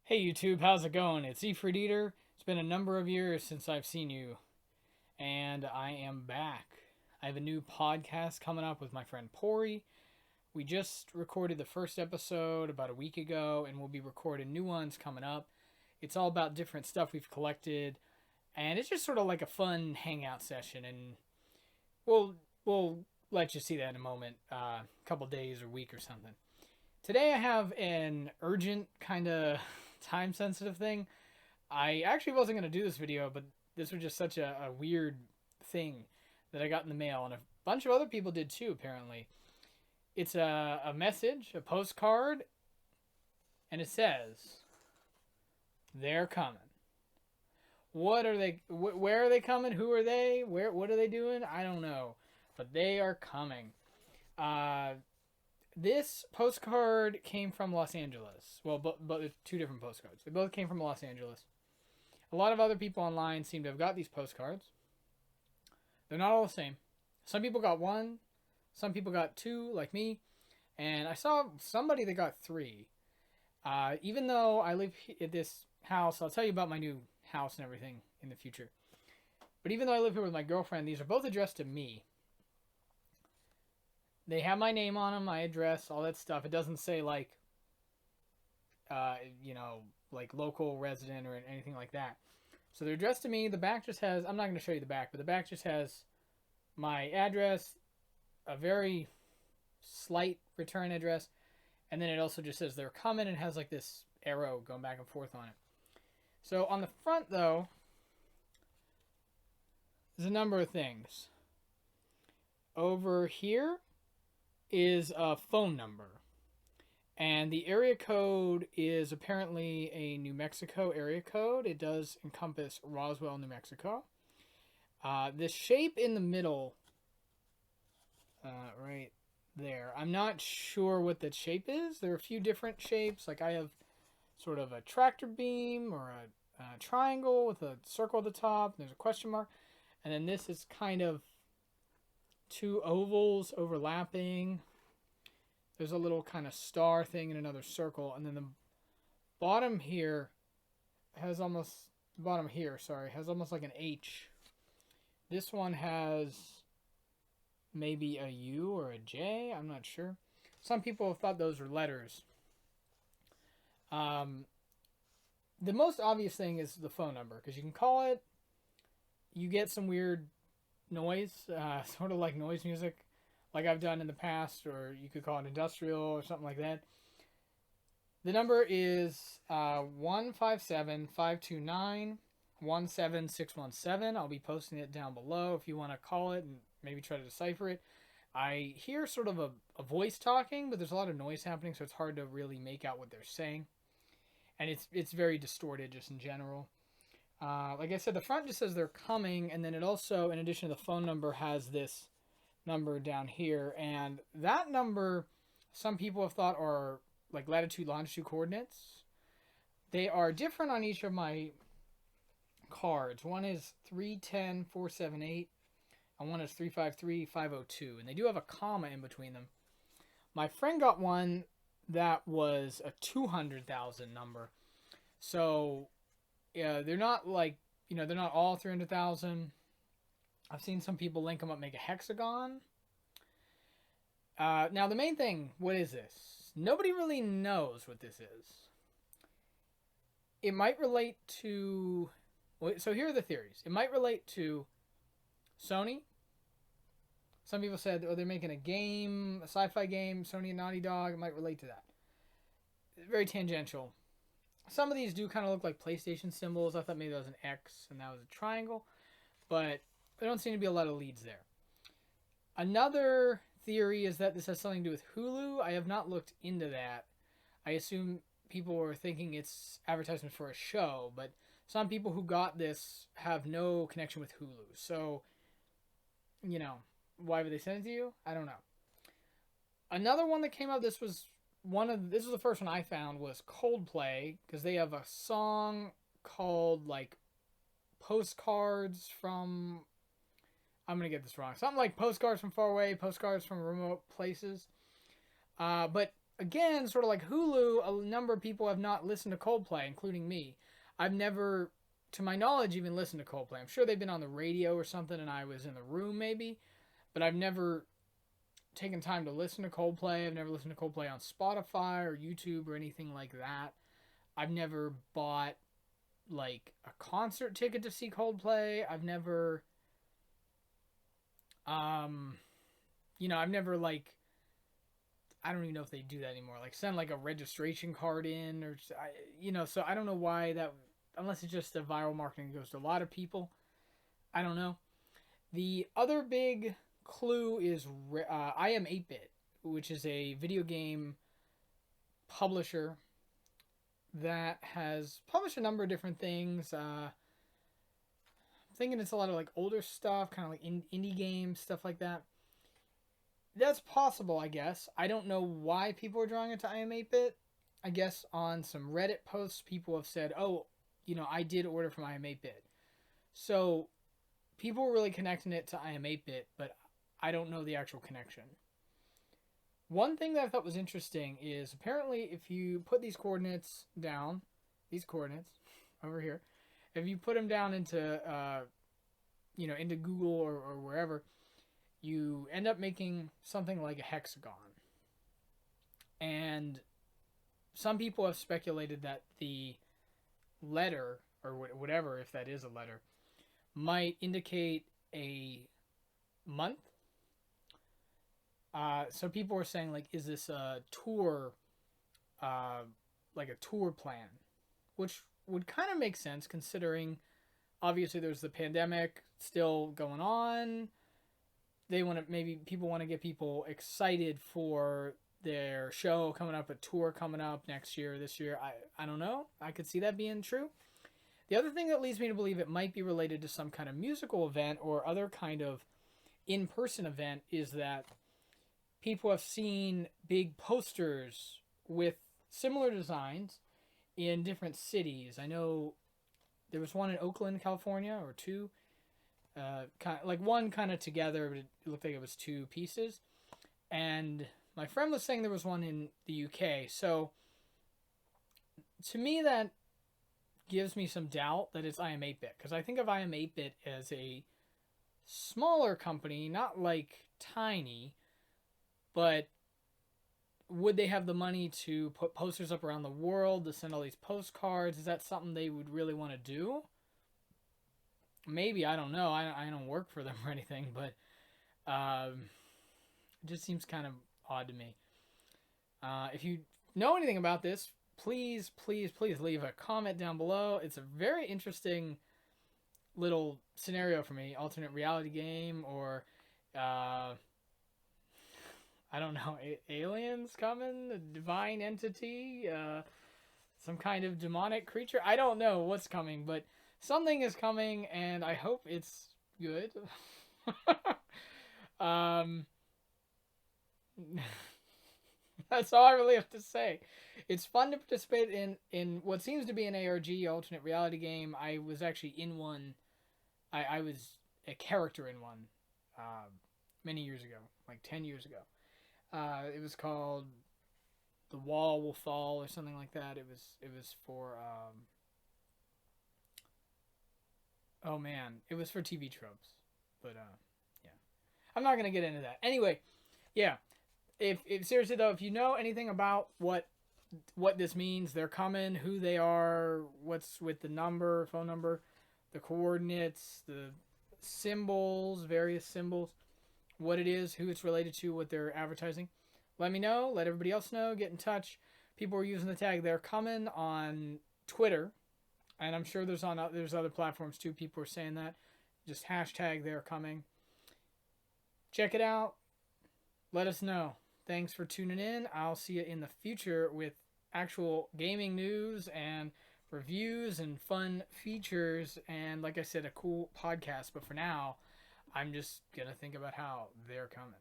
Hey YouTube, how's it going? It's Efred Eater. It's been a number of years since I've seen you, and I am back. I have a new podcast coming up with my friend Pori. We just recorded the first episode about a week ago, and we'll be recording new ones coming up. It's all about different stuff we've collected, and it's just sort of like a fun hangout session, and we'll let you see that in a moment, a couple days or week or something. Today I have an urgent kind of time sensitive thing. I actually wasn't going to do this video, but this was just such a weird thing that I got in the mail, and a bunch of other people did too, apparently. It's a message, a postcard, and it says, "They're coming." What are they? Where are they coming? Who are they? What are they doing? I don't know, but they are coming. This postcard came from Los Angeles. Well, but two different postcards. They both came from Los Angeles. A lot of other people online seem to have got these postcards. They're not all the same. Some people got one. Some people got two, like me. And I saw somebody that got three. Even though I live at this house, I'll tell you about my new house and everything in the future. But even though I live here with my girlfriend, these are both addressed to me. They have my name on them, my address, all that stuff. It doesn't say like, like local resident or anything like that. So they're addressed to me. The back just has, I'm not going to show you the back, but the back just has my address, a very slight return address, and then it also just says they're coming and has like this arrow going back and forth on it. So on the front though, there's a number of things. Over here is a phone number, and the area code is apparently a New Mexico area code. It does encompass Roswell, New Mexico. This shape in the middle, right there, I'm not sure what that shape is. There are a few different shapes. Like I have sort of a tractor beam or a triangle with a circle at the top. There's a question mark, and then this is kind of two ovals overlapping. There's a little kind of star thing in another circle, and then the bottom here has almost like an H. This one has maybe a U or a J. I'm not sure. Some people have thought those were letters. The most obvious thing is the phone number, because you can call it. You get some weird noise, sort of like noise music, like I've done in the past, or you could call it industrial or something like that. The number is 157-529-17617. I'll be posting it down below if you want to call it and maybe try to decipher it. I hear sort of a voice talking, but there's a lot of noise happening, so it's hard to really make out what they're saying. And it's very distorted just in general. Like I said, the front just says they're coming, and then it also, in addition to the phone number, has this number down here. And that number, some people have thought are like latitude, longitude coordinates. They are different on each of my cards. One is 310-478, and one is 353-502. And they do have a comma in between them. My friend got one that was a 200,000 number. So yeah, they're not like, they're not all 300,000. I've seen some people link them up, make a hexagon. Now the main thing, what is this? Nobody really knows what this is. It might relate to, so here are the theories. It might relate to Sony. Some people said, they're making a game, a sci-fi game, Sony and Naughty Dog. It might relate to that. Very tangential. Some of these do kind of look like PlayStation symbols. I thought maybe that was an X and that was a triangle. But there don't seem to be a lot of leads there. Another theory is that this has something to do with Hulu. I have not looked into that. I assume people were thinking it's advertisement for a show, but some people who got this have no connection with Hulu. So, why would they send it to you? I don't know. Another one that came up, this was the first one I found, was Coldplay, because they have a song called like Postcards from, I'm gonna get this wrong, something like Postcards from Far Away, Postcards from Remote Places. But again, sort of like Hulu, a number of people have not listened to Coldplay, including me. I've never, to my knowledge, even listened to Coldplay. I'm sure they've been on the radio or something and I was in the room maybe, but I've never taken time to listen to Coldplay. I've never listened to Coldplay on Spotify or YouTube or anything like that. I've never bought like a concert ticket to see Coldplay. I've never I've never like, I don't even know if they do that anymore. Like send like a registration card in or so I don't know why that, unless it's just the viral marketing goes to a lot of people. I don't know. The other big clue is I Am 8-Bit, which is a video game publisher that has published a number of different things. I'm thinking it's a lot of like older stuff, kind of like indie games, stuff like that. That's possible, I guess. I don't know why people are drawing it to I Am 8-Bit. I guess on some Reddit posts, people have said, oh, I did order from I Am 8-Bit. So people were really connecting it to I Am 8-Bit, but I don't know the actual connection. One thing that I thought was interesting is apparently if you put these coordinates down, these coordinates over here, if you put them down into, into Google or wherever, you end up making something like a hexagon. And some people have speculated that the letter, or whatever, if that is a letter, might indicate a month. So people were saying, like, is this a tour, like a tour plan? Which would kind of make sense considering, obviously, there's the pandemic still going on. People want to get people excited for their show coming up, a tour coming up next year, this year. I don't know. I could see that being true. The other thing that leads me to believe it might be related to some kind of musical event or other kind of in-person event is that people have seen big posters with similar designs in different cities. I know there was one in Oakland, California, or two. One kind of together, but it looked like it was two pieces. And my friend was saying there was one in the UK. So to me, that gives me some doubt that it's I Am 8-Bit. Because I think of I Am 8-Bit as a smaller company, not like tiny, but would they have the money to put posters up around the world, to send all these postcards? Is that something they would really want to do? Maybe, I don't know. I don't work for them or anything, but it just seems kind of odd to me. If you know anything about this, please leave a comment down below. It's a very interesting little scenario for me. Alternate reality game, or I don't know, aliens coming, a divine entity, some kind of demonic creature. I don't know what's coming, but something is coming, and I hope it's good. That's all I really have to say. It's fun to participate in what seems to be an ARG, alternate reality game. I was actually in one. I was a character in one many years ago, like 10 years ago. It was called The Wall Will Fall or something like that. It was for oh man, it was for TV tropes. But yeah. I'm not gonna get into that. Anyway, yeah. If seriously though, if you know anything about what this means, they're coming, who they are, what's with the number, phone number, the coordinates, the symbols, various symbols, what it is, who it's related to, what they're advertising, let me know. Let everybody else know. Get in touch. People are using the tag "they're coming" on Twitter, and I'm sure there's other platforms too. People are saying that. Just hashtag "they're coming." Check it out. Let us know. Thanks for tuning in. I'll see you in the future with actual gaming news and reviews and fun features and, like I said, a cool podcast. But for now, I'm just going to think about how they're coming.